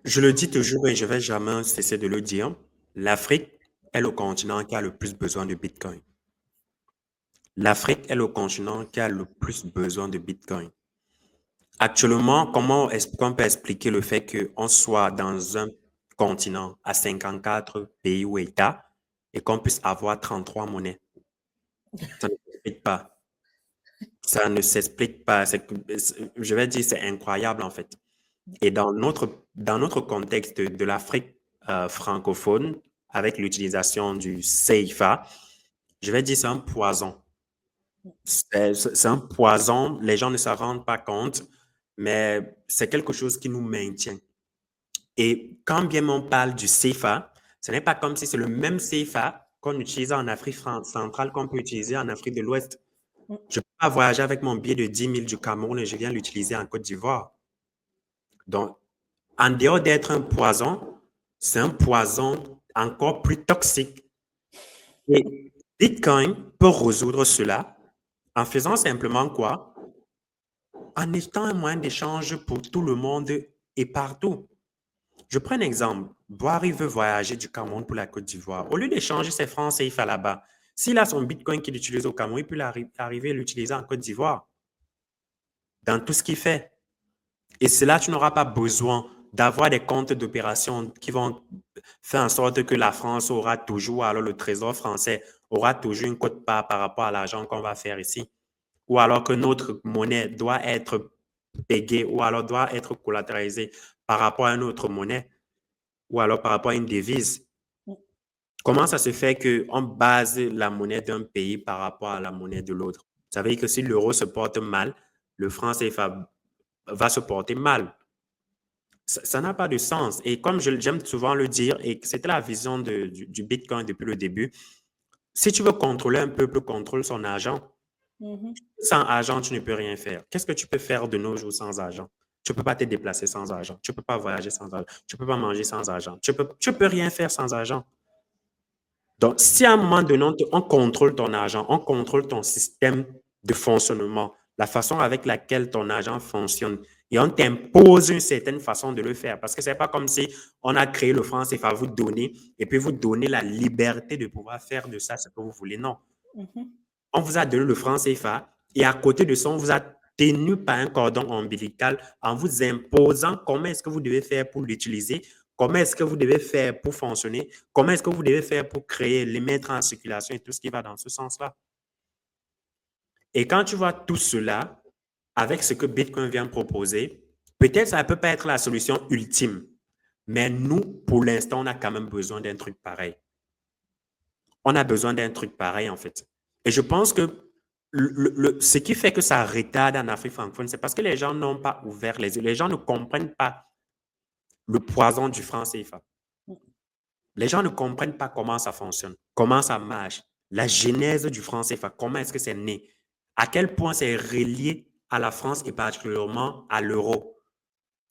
Je le dis toujours et je vais jamais cesser de le dire. L'Afrique est le continent qui a le plus besoin de Bitcoin. L'Afrique est le continent qui a le plus besoin de Bitcoin. Actuellement, comment est-ce qu'on peut expliquer le fait qu'on soit dans un continent à 54 pays ou États et qu'on puisse avoir 33 monnaies? Ça ne s'explique pas. Ça ne s'explique pas. Je vais dire, c'est incroyable en fait. Et dans notre contexte de l'Afrique francophone, avec l'utilisation du CFA, je vais dire c'est un poison. C'est un poison, les gens ne s'en rendent pas compte, mais c'est quelque chose qui nous maintient. Et quand bien on parle du CFA, ce n'est pas comme si c'est le même CFA qu'on utilise en Afrique centrale qu'on peut utiliser en Afrique de l'Ouest. Je ne peux pas voyager avec mon billet de 10 000 du Cameroun et je viens l'utiliser en Côte d'Ivoire. Donc, en dehors d'être un poison, c'est un poison encore plus toxique. Et Bitcoin peut résoudre cela en faisant simplement quoi? En étant un moyen d'échange pour tout le monde et partout. Je prends un exemple. Boari veut voyager du Cameroun pour la Côte d'Ivoire. Au lieu d'échanger ses francs CFA là-bas, s'il a son Bitcoin qu'il utilise au Cameroun, il peut arriver à l'utiliser en Côte d'Ivoire dans tout ce qu'il fait. Et cela, tu n'auras pas besoin d'avoir des comptes d'opération qui vont faire en sorte que la France aura toujours, alors le Trésor français aura toujours une quote-part par rapport à l'argent qu'on va faire ici. Ou alors que notre monnaie doit être payée ou alors doit être collatéralisée par rapport à une autre monnaie ou alors par rapport à une devise. Comment ça se fait qu'on base la monnaie d'un pays par rapport à la monnaie de l'autre? Ça veut dire que si l'euro se porte mal, le franc CFA va se porter mal. Ça n'a pas de sens. Et comme j'aime souvent le dire, et c'était la vision du Bitcoin depuis le début, si tu veux contrôler un peuple, contrôle son argent. Mhm. Sans argent, tu ne peux rien faire. Qu'est-ce que tu peux faire de nos jours sans argent? Tu ne peux pas te déplacer sans argent. Tu ne peux pas voyager sans argent. Tu ne peux pas manger sans argent. Tu peux rien faire sans argent. Donc, si à un moment donné, on contrôle ton argent, on contrôle ton système de fonctionnement, la façon avec laquelle ton argent fonctionne, et on t'impose une certaine façon de le faire, parce que c'est pas comme si on a créé le franc CFA, vous donner, et puis vous donner la liberté de pouvoir faire de ça ce que vous voulez. Non. Mhm. On vous a donné le franc CFA, et à côté de ça, on vous a tenu par un cordon ombilical en vous imposant comment est-ce que vous devez faire pour l'utiliser, comment est-ce que vous devez faire pour fonctionner, comment est-ce que vous devez faire pour créer, les mettre en circulation et tout ce qui va dans ce sens-là. Et quand tu vois tout cela, avec ce que Bitcoin vient proposer, peut-être ça ne peut pas être la solution ultime, mais nous, pour l'instant, on a quand même besoin d'un truc pareil. On a besoin d'un truc pareil, en fait. Et je pense que ce qui fait que ça retarde en Afrique francophone, c'est parce que les gens n'ont pas ouvert les yeux. Les gens ne comprennent pas le poison du franc CFA. Les gens ne comprennent pas comment ça fonctionne, comment ça marche, la genèse du franc CFA, comment est-ce que c'est né, à quel point c'est relié à la France et particulièrement à l'euro.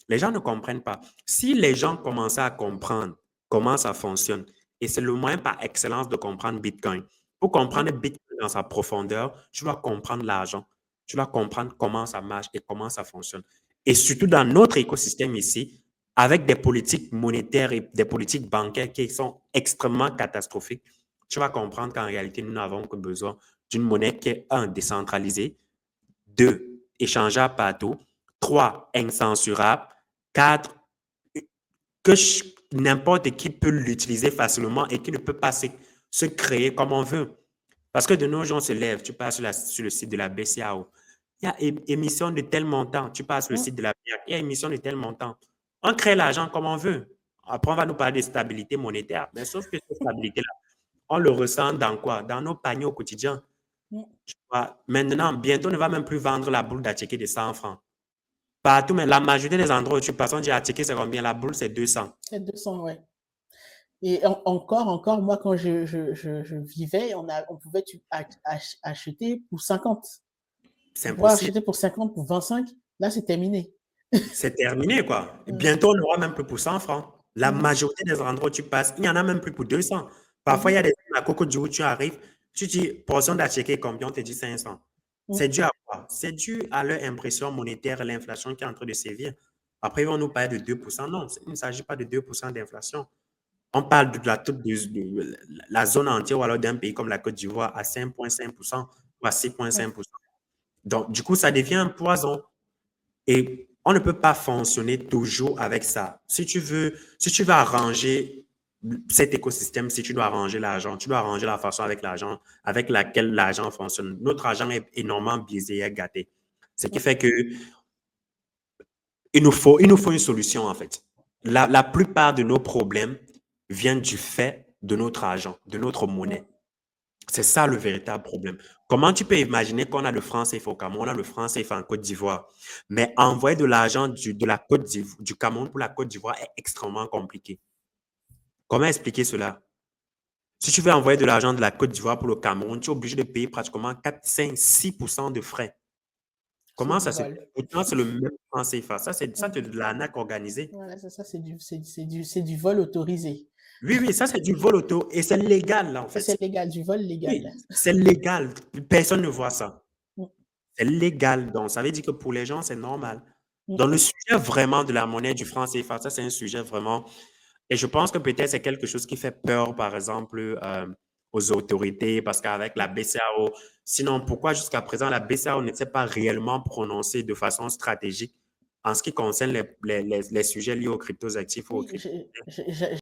Les gens ne comprennent pas. Si les gens commençaient à comprendre comment ça fonctionne, et c'est le moyen par excellence de comprendre Bitcoin. Pour comprendre Bitcoin dans sa profondeur, tu dois comprendre l'argent. Tu dois comprendre comment ça marche et comment ça fonctionne. Et surtout dans notre écosystème ici, avec des politiques monétaires et des politiques bancaires qui sont extrêmement catastrophiques, tu vas comprendre qu'en réalité, nous n'avons que besoin d'une monnaie qui est, un, décentralisée, deux, échangeable partout, trois, incensurable, quatre, que n'importe qui peut l'utiliser facilement et qui ne peut pas se créer comme on veut. Parce que de nos jours, on se lève, tu passes sur le site de la BCAO. Il y a émission de tel montant. Tu passes sur le site de la BIAC. Il y a émission de tel montant. On crée l'argent comme on veut. Après, on va nous parler de stabilité monétaire. Mais sauf que cette stabilité-là, on le ressent dans quoi? Dans nos paniers au quotidien. Maintenant, bientôt, on ne va même plus vendre la boule d'Attiqué de 100 francs. Partout, mais la majorité des endroits où tu passes, on dit Attiqué, c'est combien? La boule, c'est 200. C'est 200, ouais. Et encore, moi, quand je vivais, on pouvait acheter pour 50. C'est Tu pouvais impossible. acheter pour 50, pour 25. Là, c'est terminé. C'est terminé, quoi. Et Mm. bientôt, on n'aura même plus pour 100 francs. La Mm. majorité des endroits où tu passes, il n'y en a même plus pour 200. Parfois, il y Mhm. a des à Coco du où tu arrives, tu dis portion d'Attiqué combien? On te dit 500. Mm. C'est dû à quoi? C'est dû à leur impression monétaire, l'inflation qui est en train de sévir. Après, on nous parle de 2%. Non, il ne s'agit pas de 2% d'inflation. On parle de la zone entière ou alors d'un pays comme la Côte d'Ivoire à 5,5% ou à Ouais. 6,5%. Donc, du coup, ça devient un poison. Et on ne peut pas fonctionner toujours avec ça. Si tu veux arranger cet écosystème, si tu dois arranger l'argent, tu dois arranger la façon avec l'argent, avec laquelle l'argent fonctionne. Notre argent est énormément biaisé et gâté. Ce qui fait que il nous faut une solution, en fait. La plupart de nos problèmes viennent du fait de notre argent, de notre Ouais. monnaie. C'est ça le véritable problème. Comment tu peux imaginer qu'on a le franc CFA au Cameroun, on a le franc CFA en Côte d'Ivoire, mais envoyer de l'argent de la Côte d'Ivoire, du Cameroun pour la Côte d'Ivoire est extrêmement compliqué. Comment expliquer cela? Si tu veux envoyer de l'argent de la Côte d'Ivoire pour le Cameroun, tu es obligé de payer pratiquement 4, 5, 6% de frais. C'est Comment du ça se vol. fait? Pourtant, c'est le même franc CFA. Ça, c'est Mhm. de l'arnaque organisée. Voilà, ça, c'est du vol autorisé. Oui, oui, ça, c'est du vol auto et c'est légal, là, en Ça, c'est fait. légal, du vol légal. Oui, c'est légal. Personne ne voit ça. Mm, C'est légal. Donc, ça veut dire que pour les gens, c'est normal. mm. Donc, le sujet vraiment de la monnaie du franc CFA, ça, c'est un sujet vraiment. Et je pense que peut-être c'est quelque chose qui fait peur, par exemple, aux autorités, parce qu'avec la BCAO, sinon, pourquoi jusqu'à présent la BCAO ne s'est pas réellement prononcée de façon stratégique en ce qui concerne les sujets liés aux cryptoactifs ou aux Oui, cryptos?